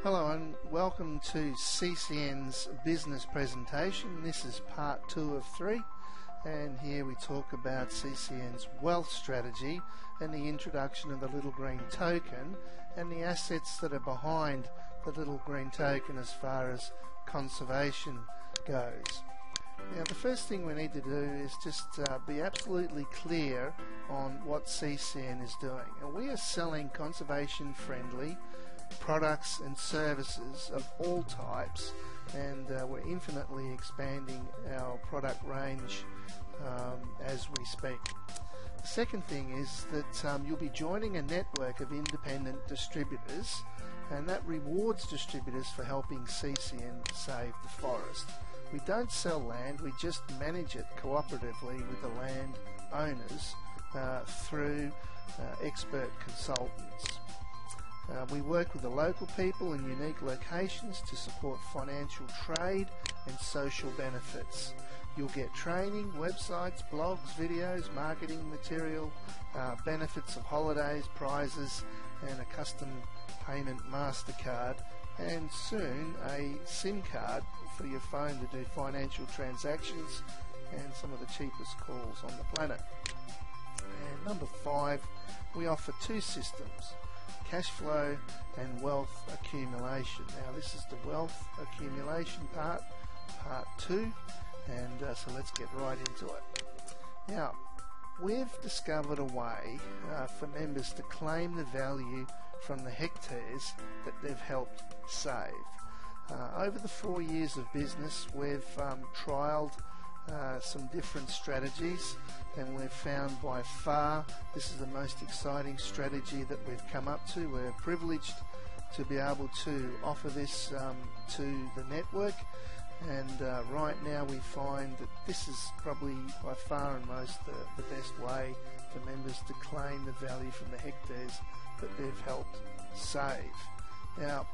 Hello and welcome to CCN's business presentation. This is part 2 of 3, and here we talk about CCN's wealth strategy and the introduction of the little green token and the assets that are behind the little green token as far as conservation goes. Now, the first thing we need to do is just be absolutely clear on what CCN is doing. And we are selling conservation friendly products and services of all types, and we're infinitely expanding our product range as we speak. The second thing is that you'll be joining a network of independent distributors, and that rewards distributors for helping CCN save the forest. We don't sell land, we just manage it cooperatively with the land owners through expert consultants. We work with the local people in unique locations to support financial trade and social benefits. You'll get training, websites, blogs, videos, marketing material, benefits of holidays, prizes, and a custom payment MasterCard, and soon a SIM card for your phone to do financial transactions and some of the cheapest calls on the planet. And number 5, we offer 2 systems: cash flow and wealth accumulation. Now, this is the wealth accumulation part 2, and so let's get right into it. Now, we've discovered a way for members to claim the value from the hectares that they've helped save. Over the 4 years of business, we've trialled some different strategies, and we've found by far this is the most exciting strategy that we've come up to. We're privileged to be able to offer this to the network, and right now we find that this is probably by far and most the best way for members to claim the value from the hectares that they've helped save. Now,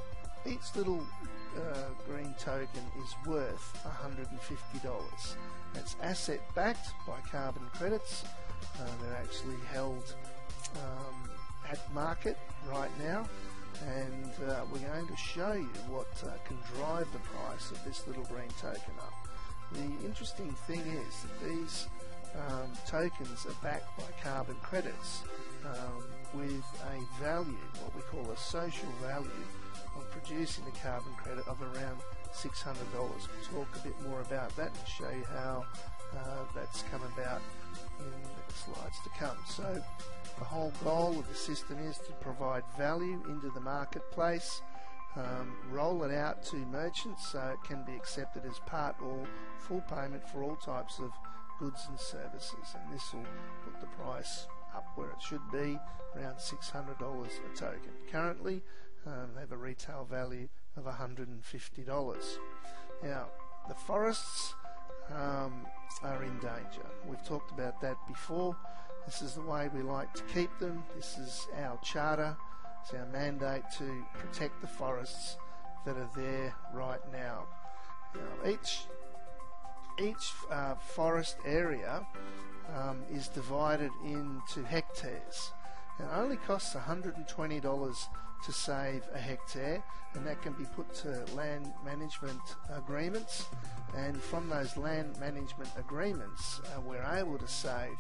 each little green token is worth $150. It's asset backed by carbon credits. They're actually held at market right now, and we're going to show you what can drive the price of this little green token up. The interesting thing is that these tokens are backed by carbon credits with a value, what we call a social value, of producing the carbon credit of around $600. We'll talk a bit more about that and show you how that's come about in the slides to come. So the whole goal of the system is to provide value into the marketplace, roll it out to merchants so it can be accepted as part or full payment for all types of goods and services, and this will put the price up where it should be, around $600 a token. Currently they have a retail value of $150. Now, the forests are in danger. We've talked about that before. This is the way we like to keep them. This is our charter. It's our mandate to protect the forests that are there right now. Now, each forest area is divided into hectares. It only costs $120 to save a hectare, and that can be put to land management agreements, and from those land management agreements we're able to save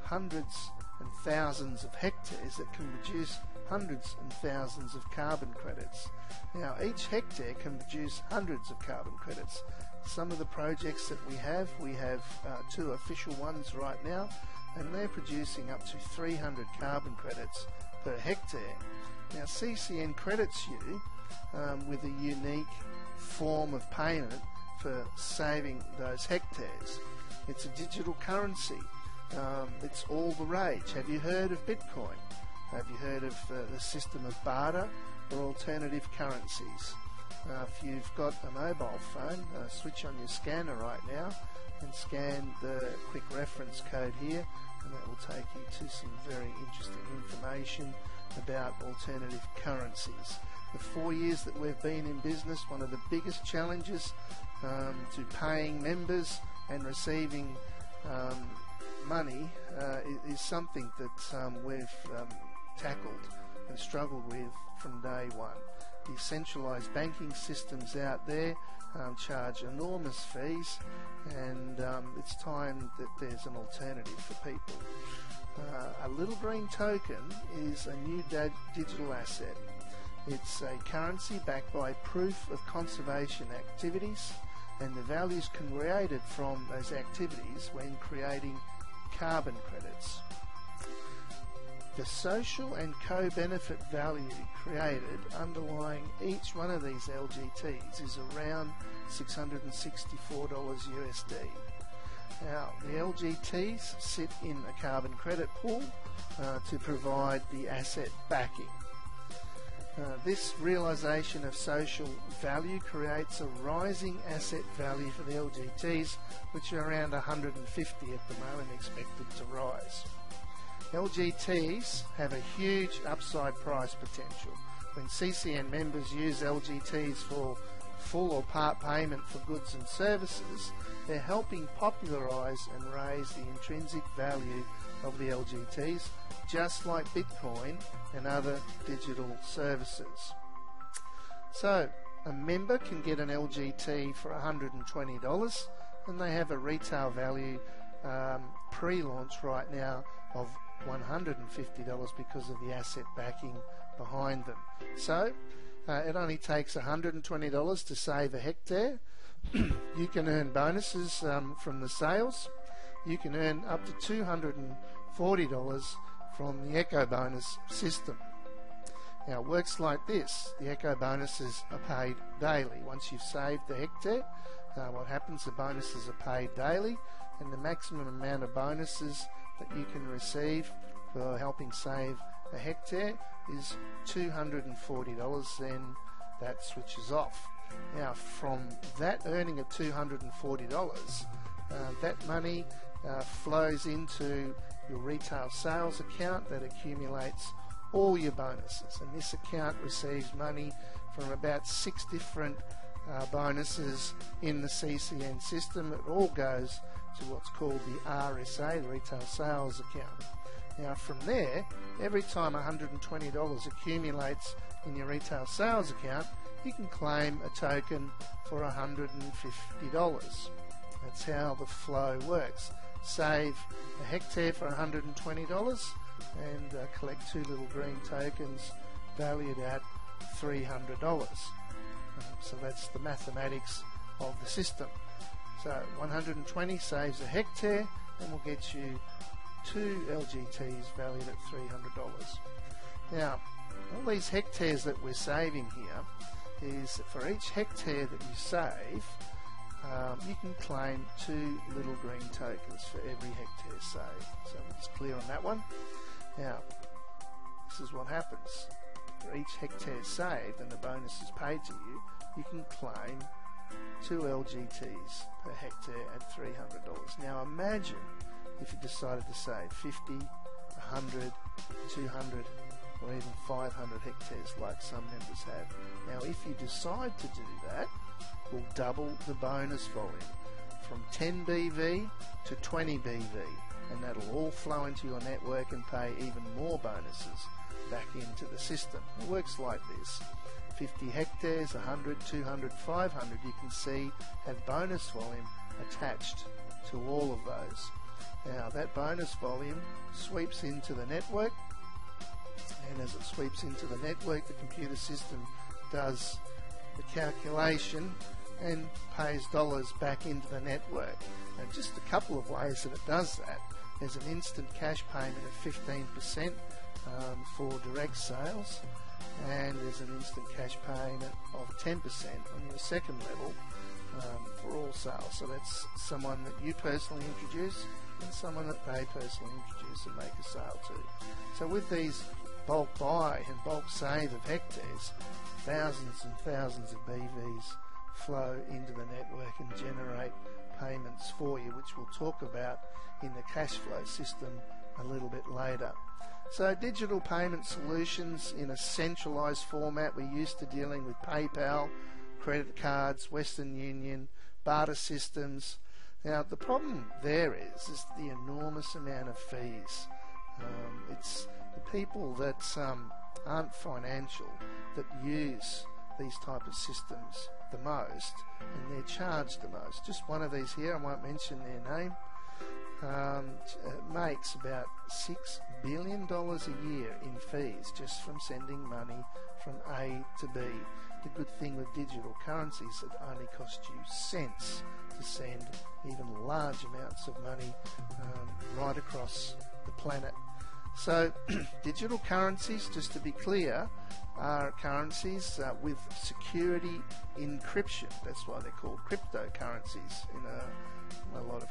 hundreds and thousands of hectares that can produce hundreds and thousands of carbon credits. Now, each hectare can produce hundreds of carbon credits. Some of the projects that we have 2 official ones right now, and they're producing up to 300 carbon credits per hectare. Now, CCN credits you with a unique form of payment for saving those hectares. It's a digital currency. It's all the rage. Have you heard of Bitcoin? Have you heard of the system of barter or alternative currencies? If you've got a mobile phone, switch on your scanner right now and scan the quick reference code here, and that will take you to some very interesting information about alternative currencies. The 4 years that we've been in business, one of the biggest challenges to paying members and receiving money is something that we've tackled and struggled with from day one. the centralised banking systems out there charge enormous fees, and it's time that there's an alternative for people. A little green token is a new digital asset. It's a currency backed by proof of conservation activities, and the values created from those activities when creating carbon credits. The social and co-benefit value created underlying each one of these LGTs is around $664 USD. Now, the LGTs sit in a carbon credit pool to provide the asset backing. This realisation of social value creates a rising asset value for the LGTs, which are around 150 at the moment, expected to rise. LGTs have a huge upside price potential. When CCN members use LGTs for full or part payment for goods and services, they're helping popularise and raise the intrinsic value of the LGTs, just like Bitcoin and other digital services. So, a member can get an LGT for $120, and they have a retail value pre-launch right now of $150 because of the asset backing behind them. So, it only takes $120 to save a hectare. You can earn bonuses from the sales. You can earn up to $240 from the Echo Bonus system. Now, it works like this. The Echo bonuses are paid daily. Once you've saved the hectare, what happens, the bonuses are paid daily, and the maximum amount of bonuses that you can receive for helping save a hectare is $240, then that switches off. Now, from that earning of $240, that money flows into your retail sales account that accumulates all your bonuses, and this account receives money from about 6 different bonuses in the CCN system. It all goes to what's called the RSA, the Retail Sales Account. Now, from there, every time $120 accumulates in your retail sales account, you can claim a token for $150. That's how the flow works. Save a hectare for $120 and collect 2 little green tokens valued at $300. So that's the mathematics of the system. So 120 saves a hectare and will get you 2 LGTs valued at $300. Now, all these hectares that we're saving here is for each hectare that you save, you can claim 2 little green tokens for every hectare saved. So we're just clear on that one. Now, this is what happens. For each hectare saved and the bonus is paid to you, you can claim 2 LGTs per hectare at $300. Now imagine if you decided to save 50, 100, 200 or even 500 hectares like some members have. Now if you decide to do that, we'll double the bonus volume from 10 BV to 20 BV, and that'll all flow into your network and pay even more bonuses back into the system. It works like this. 50 hectares, 100, 200, 500, you can see have bonus volume attached to all of those. Now that bonus volume sweeps into the network, and as it sweeps into the network, the computer system does the calculation and pays dollars back into the network. And just a couple of ways that it does that. There's an instant cash payment of 15% for direct sales, and there's an instant cash payment of 10% on your second level for all sales. So that's someone that you personally introduce and someone that they personally introduce and make a sale to. So with these bulk buy and bulk save of hectares, thousands and thousands of BVs flow into the network and generate payments for you, which we'll talk about in the cash flow system a little bit later. So digital payment solutions in a centralized format. We're used to dealing with PayPal, credit cards, Western Union, barter systems. Now the problem there is the enormous amount of fees. It's the people that aren't financial that use these type of systems the most, and they're charged the most. Just one of these here, I won't mention their name, makes about $6 billion a year in fees just from sending money from A to B. The good thing with digital currencies, it only costs you cents to send even large amounts of money right across the planet. So digital currencies, just to be clear, are currencies with security encryption. That's why they're called cryptocurrencies in a lot of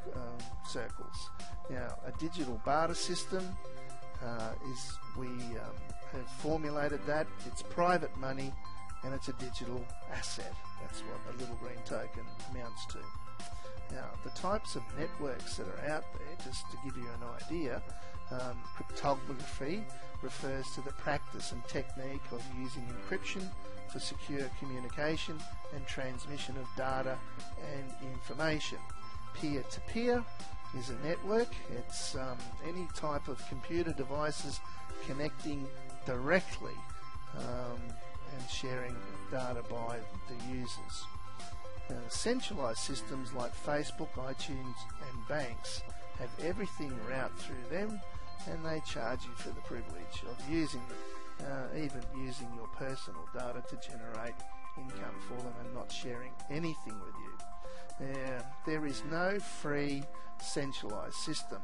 circles. Now, a digital barter system is, we have formulated that. It's private money and it's a digital asset. That's what a little green token amounts to. Now, the types of networks that are out there, just to give you an idea, cryptography refers to the practice and technique of using encryption for secure communication and transmission of data and information. Peer-to-peer is a network. It's any type of computer devices connecting directly and sharing data by the users. Centralized systems like Facebook, iTunes and banks have everything route through them, and they charge you for the privilege of using them, even using your personal data to generate income for them and not sharing anything with you. There is no free centralized system.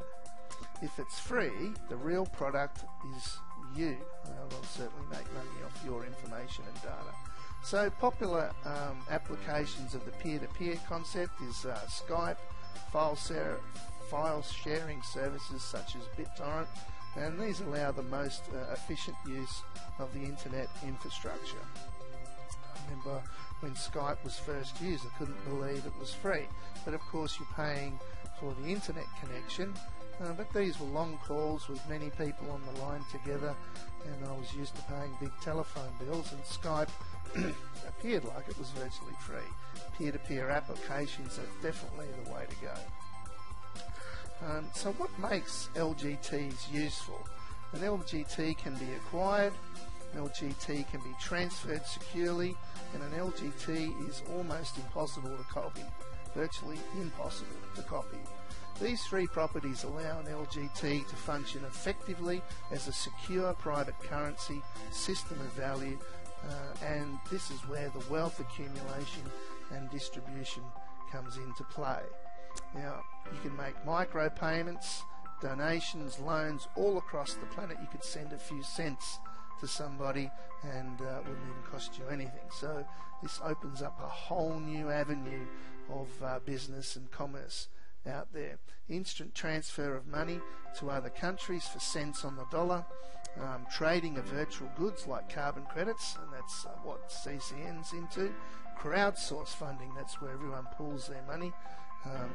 If it's free, the real product is you. They'll certainly make money off your information and data. So popular applications of the peer-to-peer concept is Skype, file sharing services such as BitTorrent, and these allow the most efficient use of the internet infrastructure. I remember when Skype was first used, I couldn't believe it was free, but of course you're paying for the internet connection. But these were long calls with many people on the line together, and I was used to paying big telephone bills, and Skype appeared like it was virtually free. Peer-to-peer applications are definitely the way to go. So what makes LGTs useful? An LGT can be acquired, an LGT can be transferred securely, and an LGT is almost impossible to copy, virtually impossible to copy. These three properties allow an LGT to function effectively as a secure private currency system of value, and this is where the wealth accumulation and distribution comes into play. Now, you can make micropayments, donations, loans all across the planet. You could send a few cents to somebody and it wouldn't even cost you anything. So this opens up a whole new avenue of business and commerce out there. Instant transfer of money to other countries for cents on the dollar, trading of virtual goods like carbon credits, and that's what CCN's into. Crowdsource funding, that's where everyone pools their money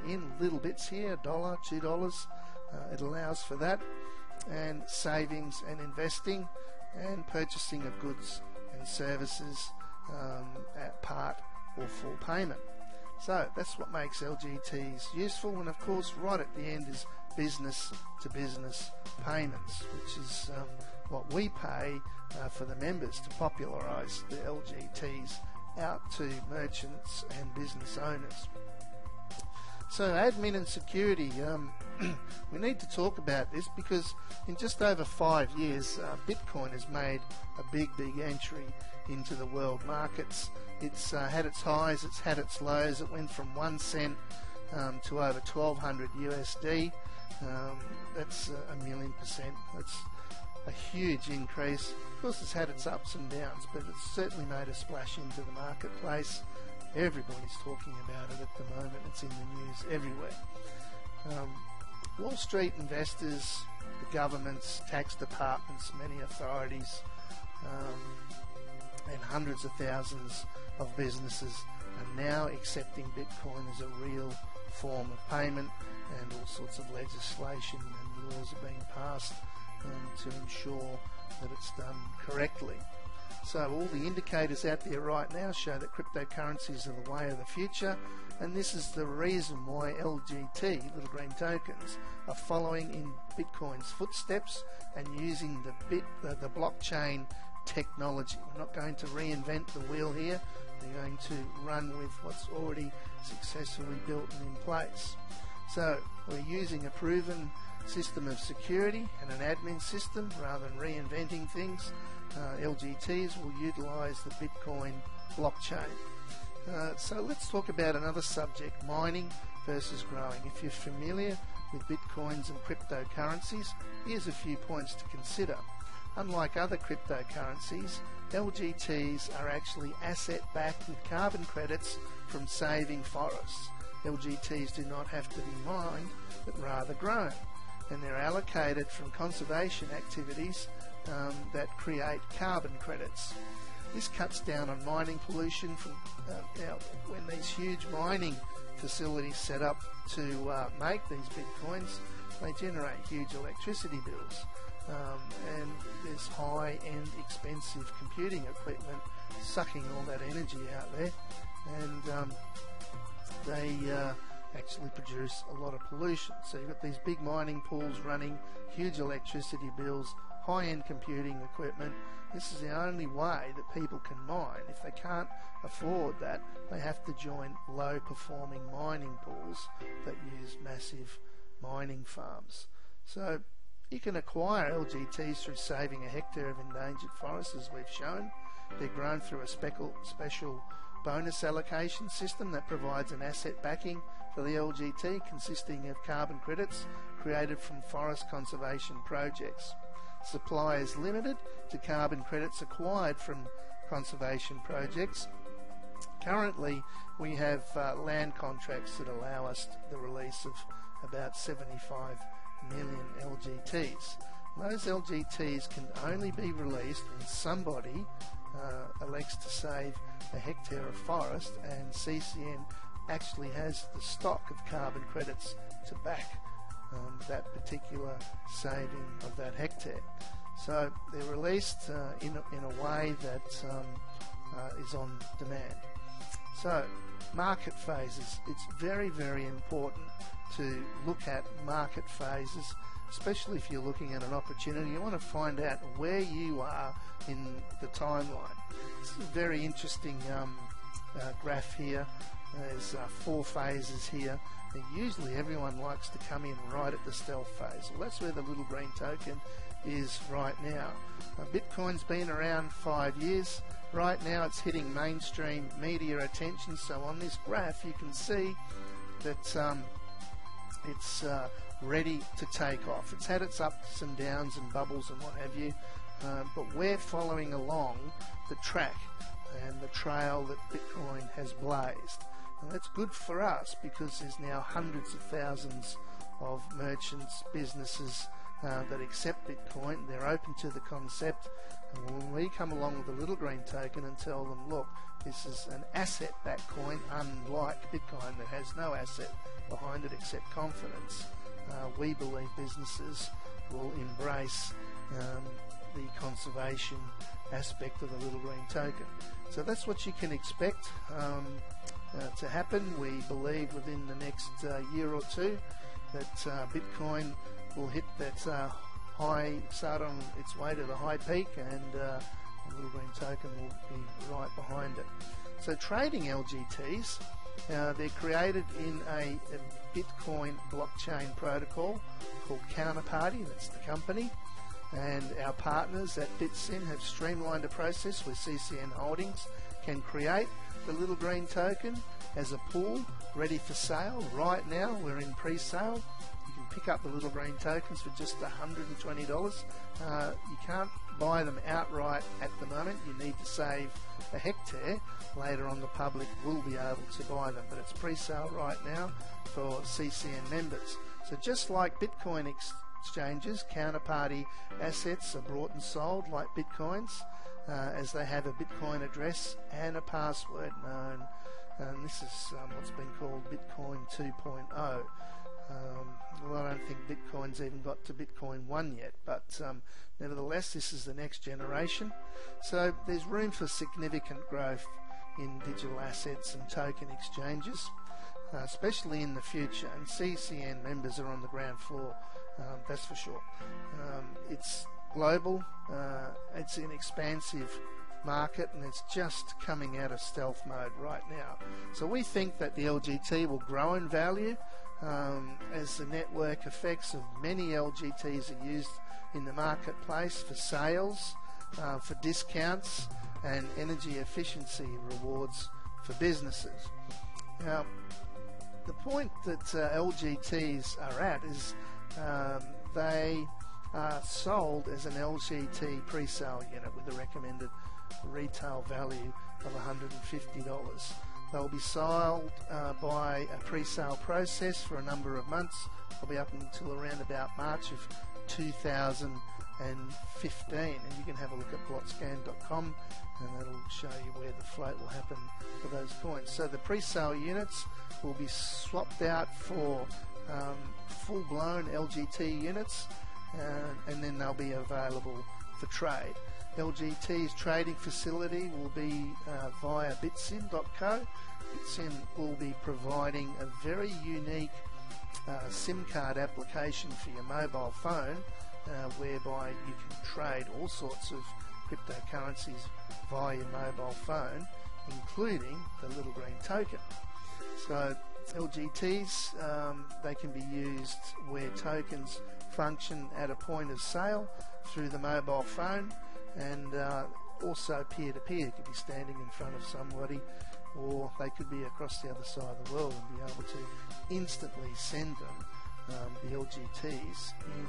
in little bits here, $1, $2, it allows for that, and savings and investing and purchasing of goods and services at part or full payment. So that's what makes LGTs useful, and of course right at the end is business to business payments, which is what we pay for the members to popularise the LGTs out to merchants and business owners. So admin and security, we need to talk about this because in just over 5 years Bitcoin has made a big entry into the world markets. It's had its highs, it's had its lows. It went from 1 cent to over 1200 USD. That's a million percent. That's a huge increase. Of course it's had its ups and downs, but it's certainly made a splash into the marketplace. Everybody's talking about it at the moment. It's in the news everywhere. Wall Street investors, the governments, tax departments, many authorities, and hundreds of thousands of businesses are now accepting Bitcoin as a real form of payment, and all sorts of legislation and laws are being passed to ensure that it's done correctly. So all the indicators out there right now show that cryptocurrencies are the way of the future, and this is the reason why LGT, little green tokens, are following in Bitcoin's footsteps and using the blockchain technology. We're not going to reinvent the wheel here. We're going to run with what's already successfully built and in place. So we're using a proven system of security and an admin system rather than reinventing things. LGTs will utilize the Bitcoin blockchain. So let's talk about another subject, mining versus growing. If you're familiar with Bitcoins and cryptocurrencies, here's a few points to consider. Unlike other cryptocurrencies, LGTs are actually asset-backed with carbon credits from saving forests. LGTs do not have to be mined, but rather grown, and they're allocated from conservation activities that create carbon credits. This cuts down on mining pollution from now when these huge mining facilities set up to make these Bitcoins, they generate huge electricity bills. And there's high-end expensive computing equipment sucking all that energy out there, and they actually produce a lot of pollution. So you've got these big mining pools running, huge electricity bills, high-end computing equipment. This is the only way that people can mine. If they can't afford that, they have to join low-performing mining pools that use massive mining farms. So you can acquire LGTs through saving a hectare of endangered forests, as we've shown. They're grown through a special bonus allocation system that provides an asset backing for the LGT consisting of carbon credits created from forest conservation projects. Supply is limited to carbon credits acquired from conservation projects. Currently, we have land contracts that allow us the release of about 75 million LGTs. Those LGTs can only be released when somebody elects to save a hectare of forest, and CCN actually has the stock of carbon credits to back that particular saving of that hectare. So they're released in a way that is on demand. So market phases, it's very, very important to look at market phases, especially if you're looking at an opportunity. You want to find out where you are in the timeline. This is a very interesting graph here. There's 4 phases here. And usually everyone likes to come in right at the stealth phase. Well, that's where the little green token is right now. Bitcoin's been around 5 years. Right now it's hitting mainstream media attention. So on this graph you can see that it's ready to take off. It's had its ups and downs and bubbles and what have you, but we're following along the track and the trail that Bitcoin has blazed. And that's good for us because there's now hundreds of thousands of merchants, businesses that accept Bitcoin. They're open to the concept, and when we come along with a little green token and tell them, look, this is an asset-backed coin, unlike Bitcoin that has no asset behind it except confidence, we believe businesses will embrace the conservation aspect of the little green token. So that's what you can expect to happen. We believe within the next year or two that Bitcoin will hit that high, start on its way to the high peak, and the little green token will be right behind it. So trading LGTs, they're created in a Bitcoin blockchain protocol called Counterparty, that's the company, and our partners at BitSyn have streamlined a process where CCN Holdings can create the little green token as a pool ready for sale. Right now we're in pre-sale. You can pick up the little green tokens for just $120. You can't buy them outright at the moment. You need to save a hectare. Later on the public will be able to buy them, but it's pre-sale right now for CCN members. So just like Bitcoin exchanges, counterparty assets are bought and sold like Bitcoins, as they have a Bitcoin address and a password known, and this is what's been called Bitcoin 2.0. Well, I don't think Bitcoin's even got to Bitcoin 1 yet, but nevertheless this is the next generation. So there's room for significant growth in digital assets and token exchanges, especially in the future, and CCN members are on the ground floor, that's for sure. It's global. It's an expansive market, and it's just coming out of stealth mode right now. So we think that the LGT will grow in value as the network effects of many LGTs are used in the marketplace for sales, for discounts and energy efficiency rewards for businesses. Now, the point that LGTs are at is they are sold as an LGT pre-sale unit with a recommended retail value of $150. They'll be sold by a pre-sale process for a number of months. They'll be up until around about March of 2015, and you can have a look at blotscan.com, and that'll show you where the float will happen for those coins. So the pre-sale units will be swapped out for full-blown LGT units, and then they'll be available for trade. LGT's trading facility will be via bitsim.co. Bitsim will be providing a very unique SIM card application for your mobile phone, whereby you can trade all sorts of cryptocurrencies via your mobile phone, including the little green token. So LGTs, they can be used where tokens function at a point of sale through the mobile phone, and also peer-to-peer. Could be standing in front of somebody, or they could be across the other side of the world and be able to instantly send them the LGTs in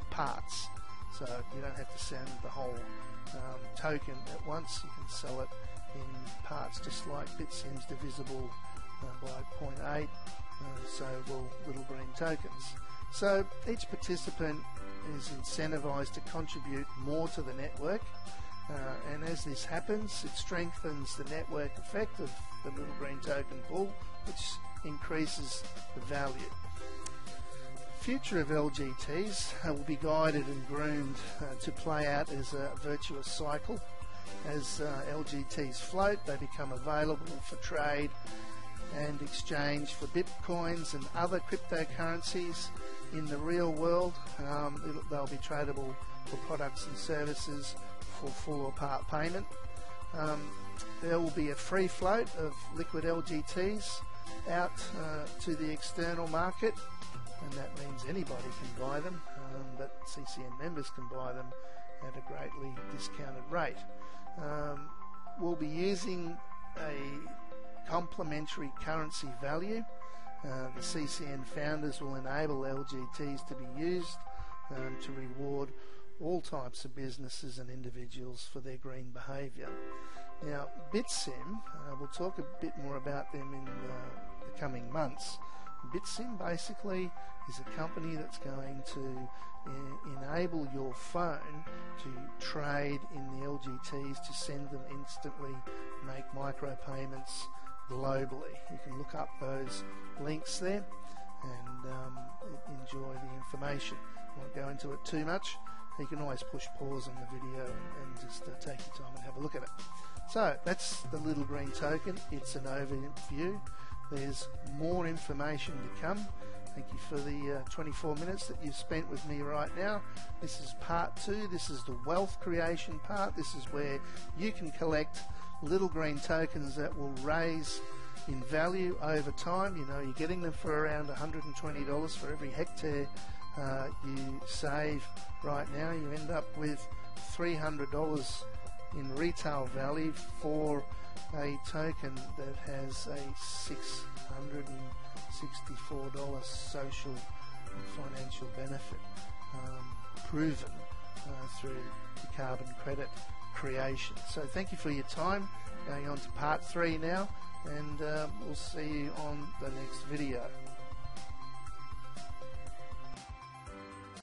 parts. So you don't have to send the whole token at once. You can sell it in parts, just like Bitsim's divisible by 0.8, so will little green tokens. So each participant is incentivized to contribute more to the network, and as this happens, it strengthens the network effect of the little green token pool, which increases the value. Future of LGTs will be guided and groomed to play out as a virtuous cycle. As LGTs float, they become available for trade and exchange for bitcoins and other cryptocurrencies in the real world. They'll be tradable for products and services for full or part payment. There will be a free float of liquid LGTs out to the external market, and that means anybody can buy them, but CCN members can buy them at a greatly discounted rate. We'll be using a complementary currency value. The CCN founders will enable LGTs to be used to reward all types of businesses and individuals for their green behaviour. Now, Bitsim, we'll talk a bit more about them in the coming months. Bitsim basically is a company that's going to enable your phone to trade in the LGTs, to send them instantly, make micropayments globally. You can look up those links there and enjoy the information. I won't go into it too much. You can always push pause on the video and just take your time and have a look at it. So that's the little green token. It's an overview. There's more information to come. Thank you for the 24 minutes that you've spent with me right now. This is part 2. This is the wealth creation part. This is where you can collect little green tokens that will raise in value over time. You know, you're getting them for around $120 for every hectare you save right now. You end up with $300 in retail value for a token that has a $664 social and financial benefit proven through the carbon credit creation. So thank you for your time. Going on to part 3 now, and we'll see you on the next video.